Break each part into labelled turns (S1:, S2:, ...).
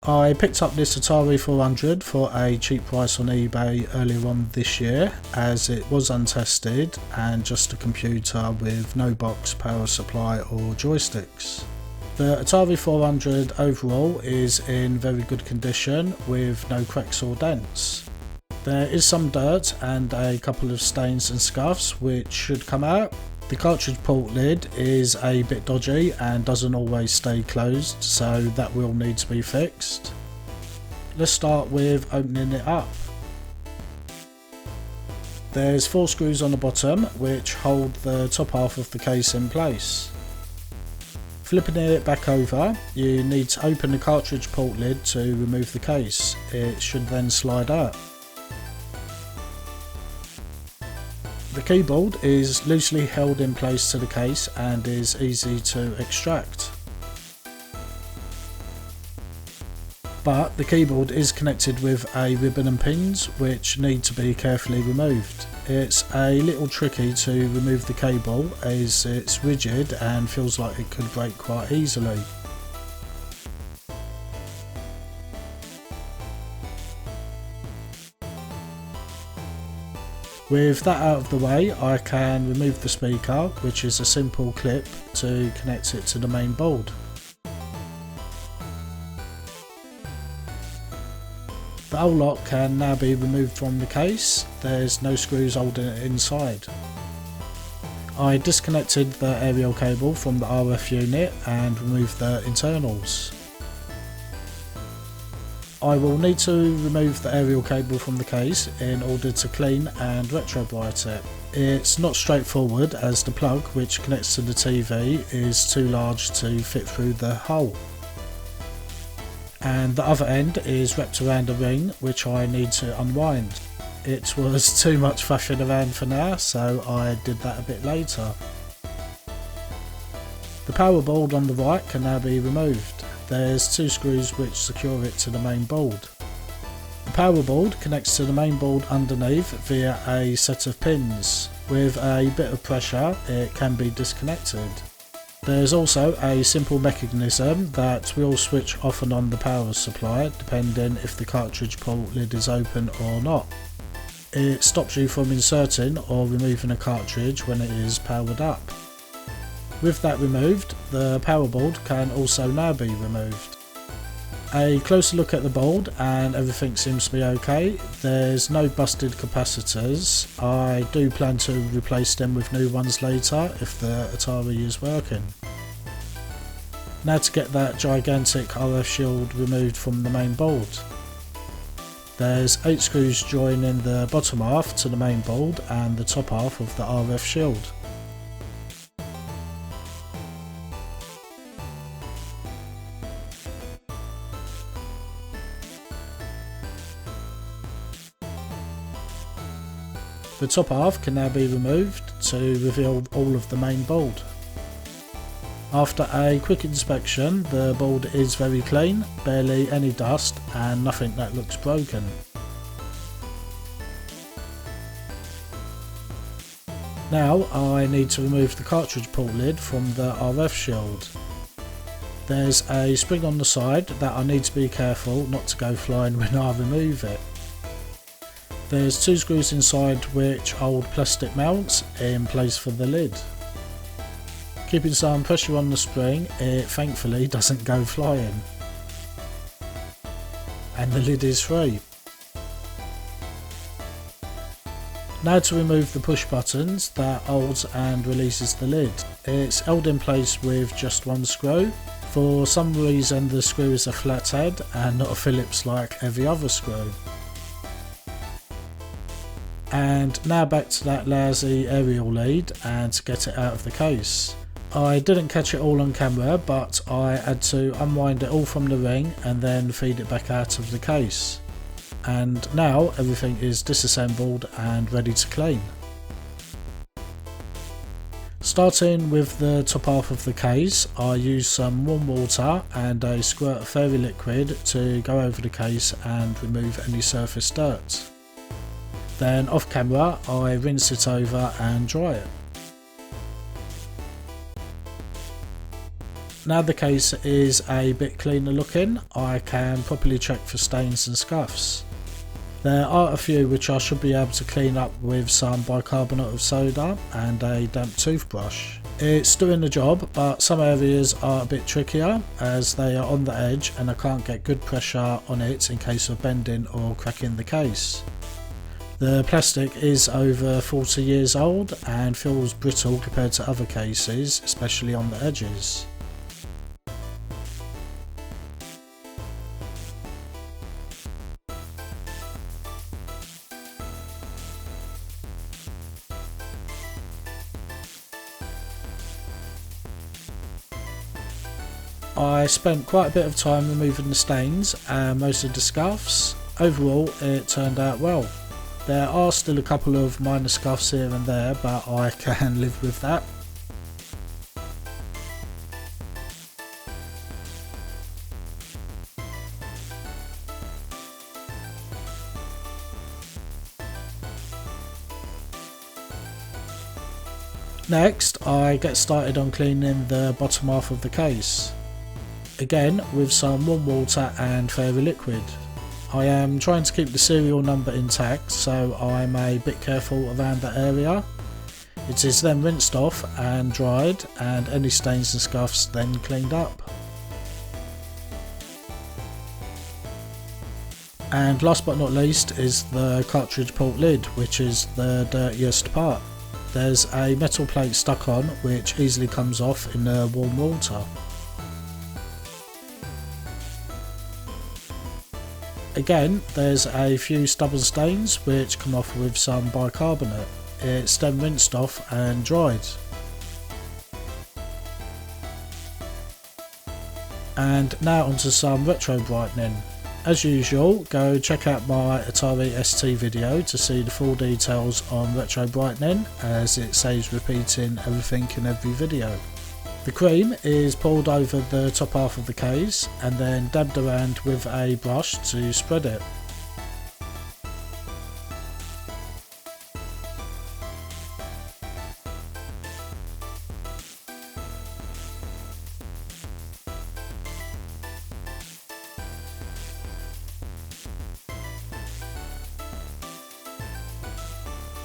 S1: I picked up this Atari 400 for a cheap price on eBay earlier on this year, as it was untested and just a computer with no box, power supply or joysticks. The Atari 400 overall is in very good condition with no cracks or dents. There is some dirt and a couple of stains and scuffs which should come out. The cartridge port lid is a bit dodgy and doesn't always stay closed, so that will need to be fixed. Let's start with opening it up. There's 4 screws on the bottom which hold the top half of the case in place. Flipping it back over, you need to open the cartridge port lid to remove the case. It should then slide out. The keyboard is loosely held in place to the case and is easy to extract. But the keyboard is connected with a ribbon and pins which need to be carefully removed. It's a little tricky to remove the cable as it's rigid and feels like it could break quite easily. With that out of the way, I can remove the speaker, which is a simple clip to connect it to the main board. The whole lot can now be removed from the case. There's no screws holding it inside. I disconnected the aerial cable from the RF unit and removed the internals. I will need to remove the aerial cable from the case in order to clean and retrobright it. It's not straightforward as the plug which connects to the TV is too large to fit through the hole. And the other end is wrapped around a ring which I need to unwind. It was too much faffing around for now, so I did that a bit later. The power board on the right can now be removed. There's 2 screws which secure it to the main board. The power board connects to the main board underneath via a set of pins. With a bit of pressure it can be disconnected. There's also a simple mechanism that will switch off and on the power supply depending if the cartridge port lid is open or not. It stops you from inserting or removing a cartridge when it is powered up. With that removed, the power board can also now be removed. A closer look at the board and everything seems to be okay. There's no busted capacitors. I do plan to replace them with new ones later if the Atari is working. Now to get that gigantic RF shield removed from the main board. There's 8 screws joining the bottom half to the main board and the top half of the RF shield. The top half can now be removed to reveal all of the main board. After a quick inspection, the board is very clean, barely any dust and nothing that looks broken. Now I need to remove the cartridge port lid from the RF shield. There's a spring on the side that I need to be careful not to go flying when I remove it. There's 2 screws inside which hold plastic mounts in place for the lid. Keeping some pressure on the spring, it thankfully doesn't go flying. And the lid is free. Now to remove the push buttons that holds and releases the lid. It's held in place with just 1 screw. For some reason the screw is a flathead and not a Phillips like every other screw. And now back to that lousy aerial lead and to get it out of the case. I didn't catch it all on camera, but I had to unwind it all from the ring and then feed it back out of the case. And now everything is disassembled and ready to clean. Starting with the top half of the case, I used some warm water and a squirt of fairy liquid to go over the case and remove any surface dirt. Then off camera I rinse it over and dry it. Now the case is a bit cleaner looking, I can properly check for stains and scuffs. There are a few which I should be able to clean up with some bicarbonate of soda and a damp toothbrush. It's doing the job, but some areas are a bit trickier as they are on the edge and I can't get good pressure on it in case of bending or cracking the case. The plastic is over 40 years old and feels brittle compared to other cases, especially on the edges. I spent quite a bit of time removing the stains and most of the scuffs. Overall it turned out well. There are still a couple of minor scuffs here and there, but I can live with that. Next I get started on cleaning the bottom half of the case. Again with some warm water and fairy liquid. I am trying to keep the serial number intact, so I'm a bit careful around that area. It is then rinsed off and dried, and any stains and scuffs then cleaned up. And last but not least is the cartridge port lid, which is the dirtiest part. There's a metal plate stuck on which easily comes off in the warm water. Again, there's a few stubborn stains which come off with some bicarbonate. It's then rinsed off and dried. And now onto some retro brightening. As usual, go check out my Atari ST video to see the full details on retro brightening, as it saves repeating everything in every video. The cream is poured over the top half of the case and then dabbed around with a brush to spread it.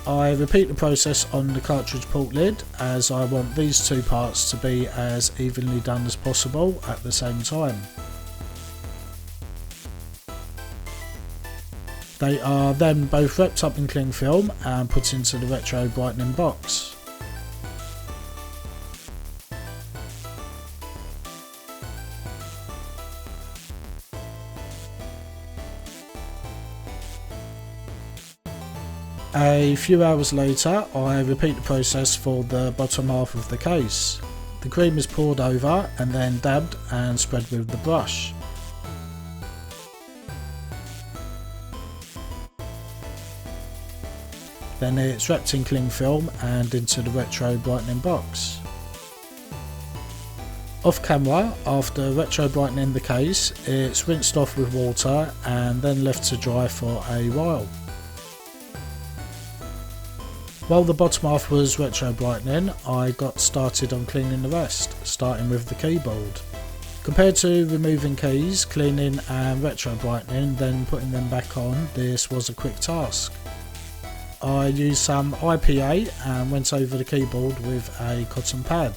S1: I repeat the process on the cartridge port lid, as I want these two parts to be as evenly done as possible at the same time. They are then both wrapped up in cling film and put into the retro brightening box. A few hours later I repeat the process for the bottom half of the case. The cream is poured over and then dabbed and spread with the brush. Then it's wrapped in cling film and into the retro brightening box. Off camera, after retro brightening the case, it's rinsed off with water and then left to dry for a while. While the bottom half was retro brightening, I got started on cleaning the rest, starting with the keyboard. Compared to removing keys, cleaning and retro brightening, then putting them back on, this was a quick task. I used some IPA and went over the keyboard with a cotton pad.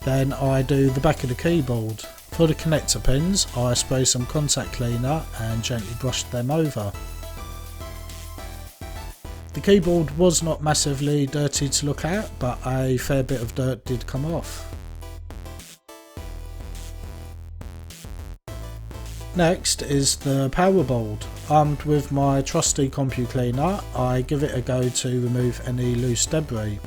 S1: Then I do the back of the keyboard. For the connector pins, I spray some contact cleaner and gently brushed them over. The keyboard was not massively dirty to look at, but a fair bit of dirt did come off. Next is the power board. Armed with my trusty Compu cleaner, I give it a go to remove any loose debris.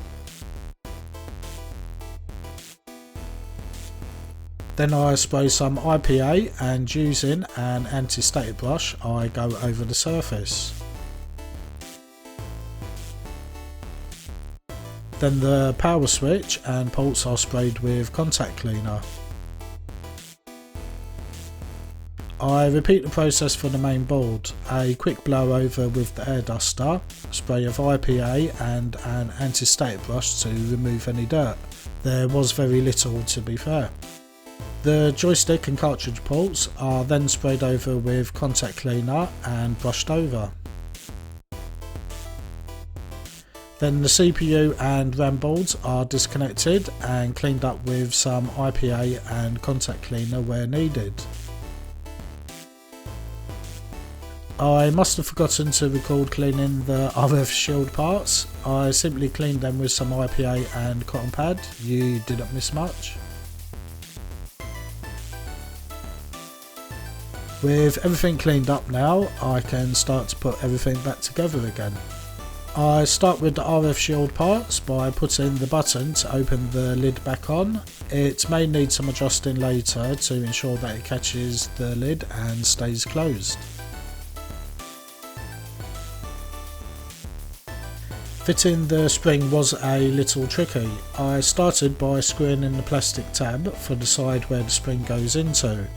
S1: Then I spray some IPA and using an anti-static brush I go over the surface. Then the power switch and ports are sprayed with contact cleaner. I repeat the process for the main board. A quick blow over with the air duster, spray of IPA and an anti-static brush to remove any dirt. There was very little, to be fair. The joystick and cartridge ports are then sprayed over with contact cleaner and brushed over. Then the CPU and RAM boards are disconnected and cleaned up with some IPA and contact cleaner where needed. I must have forgotten to record cleaning the RF shield parts. I simply cleaned them with some IPA and cotton pad. You didn't miss much. With everything cleaned up now, I can start to put everything back together again. I start with the RF shield parts by putting the button to open the lid back on. It may need some adjusting later to ensure that it catches the lid and stays closed. Fitting the spring was a little tricky. I started by screwing in the plastic tab for the side where the spring goes into.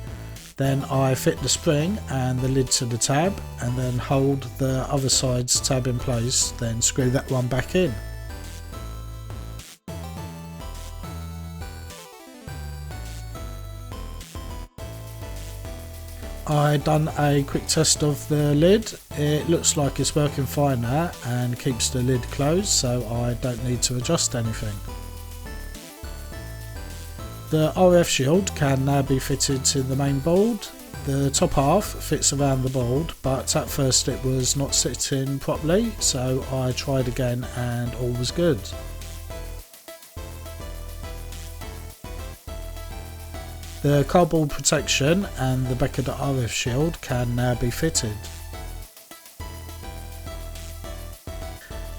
S1: Then I fit the spring and the lid to the tab and then hold the other side's tab in place, then screw that one back in. I done a quick test of the lid. It looks like it's working fine now and keeps the lid closed, so I don't need to adjust anything. The RF shield can now be fitted to the main board. The top half fits around the board, but at first it was not sitting properly, so I tried again and all was good. The cardboard protection and the back of the RF shield can now be fitted.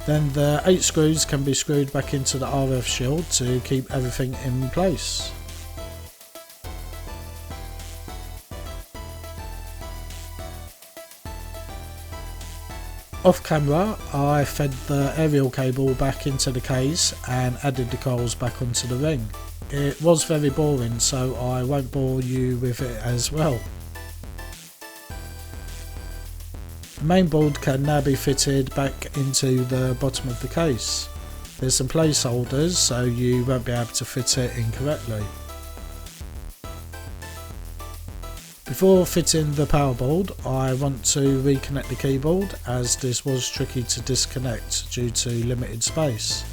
S1: Then the 8 screws can be screwed back into the RF shield to keep everything in place. Off camera, I fed the aerial cable back into the case and added the coils back onto the ring. It was very boring, so I won't bore you with it as well. The main board can now be fitted back into the bottom of the case. There's some placeholders, so you won't be able to fit it incorrectly. Before fitting the power board, I want to reconnect the keyboard, as this was tricky to disconnect due to limited space.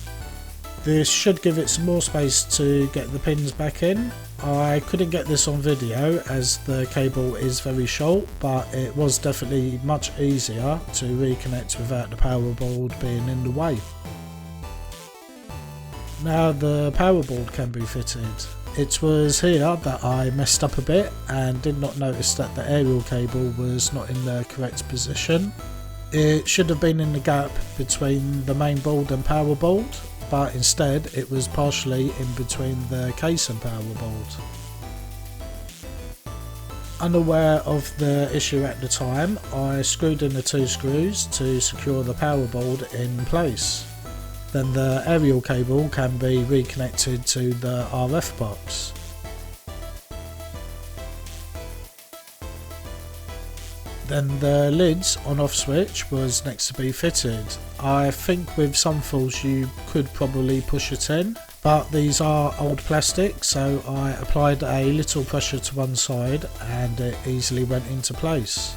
S1: This should give it some more space to get the pins back in. I couldn't get this on video as the cable is very short, but it was definitely much easier to reconnect without the power board being in the way. Now the power board can be fitted. It was here that I messed up a bit and did not notice that the aerial cable was not in the correct position. It should have been in the gap between the main board and power board, but instead it was partially in between the case and power board. Unaware of the issue at the time, I screwed in the 2 screws to secure the power board in place. Then the aerial cable can be reconnected to the RF box. Then the lid's on-off switch was next to be fitted. I think with some tools you could probably push it in, but these are old plastic, so I applied a little pressure to one side and it easily went into place.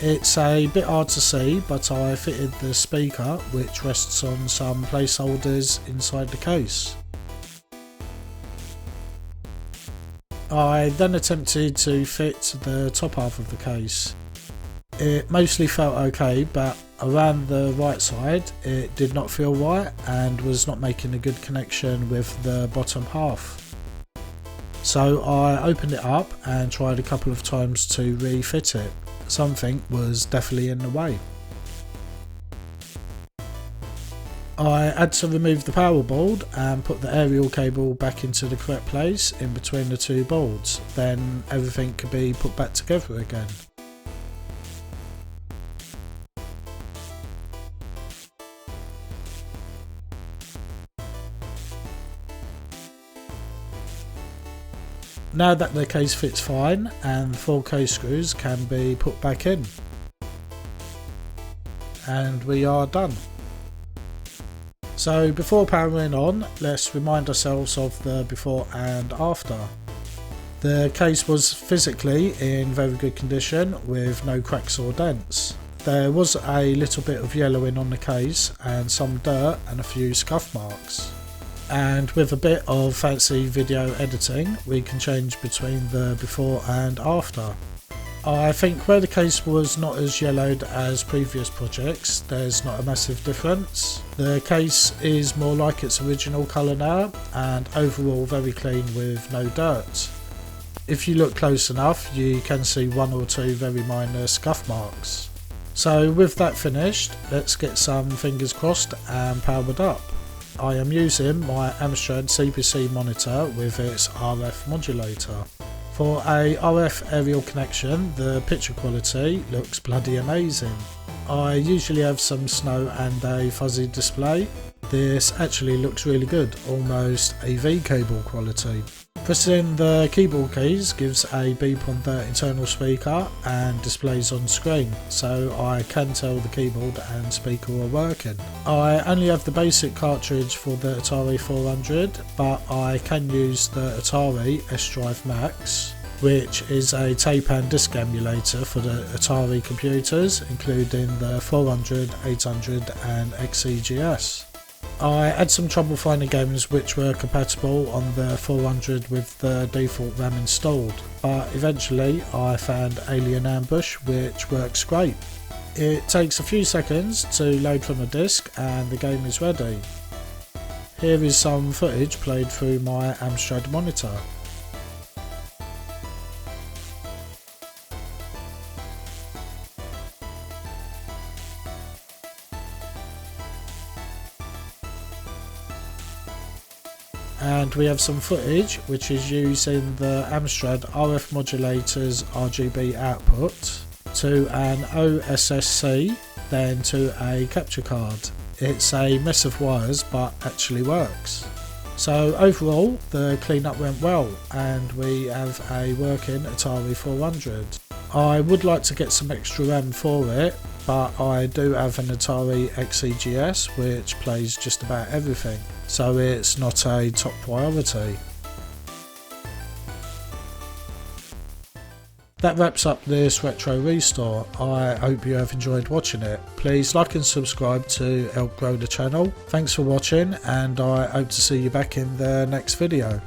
S1: It's a bit hard to see, but I fitted the speaker, which rests on some placeholders inside the case. I then attempted to fit the top half of the case. It mostly felt okay, but around the right side it did not feel right and was not making a good connection with the bottom half. So I opened it up and tried a couple of times to refit it. Something was definitely in the way. I had to remove the power board and put the aerial cable back into the correct place in between the 2 boards, then everything could be put back together again. Now that the case fits fine and 4 case screws can be put back in. And we are done. So before powering on, let's remind ourselves of the before and after. The case was physically in very good condition with no cracks or dents. There was a little bit of yellowing on the case and some dirt and a few scuff marks. And with a bit of fancy video editing, we can change between the before and after. I think where the case was not as yellowed as previous projects, there's not a massive difference. The case is more like its original colour now, and overall very clean with no dirt. If you look close enough, you can see 1 or 2 very minor scuff marks. So with that finished, let's get some fingers crossed and powered up. I am using my Amstrad CPC monitor with its RF modulator. For a RF aerial connection, the picture quality looks bloody amazing. I usually have some snow and a fuzzy display. This actually looks really good, almost AV cable quality. Pressing the keyboard keys gives a beep on the internal speaker and displays on screen, so I can tell the keyboard and speaker are working. I only have the basic cartridge for the Atari 400, but I can use the Atari SDrive MAX, which is a tape and disc emulator for the Atari computers, including the 400, 800 and XEGS. I had some trouble finding games which were compatible on the 400 with the default RAM installed, but eventually I found Alien Ambush, which works great. It takes a few seconds to load from a disc and the game is ready. Here is some footage played through my Amstrad monitor. And we have some footage which is using the Amstrad RF modulator's RGB output to an OSSC, then to a capture card. It's a mess of wires but actually works. So overall the cleanup went well and we have a working Atari 400. I would like to get some extra RAM for it, but I do have an Atari XEGS which plays just about everything, so it's not a top priority. That wraps up this retro restore. I hope you have enjoyed watching it. Please like and subscribe to help grow the channel. Thanks for watching and I hope to see you back in the next video.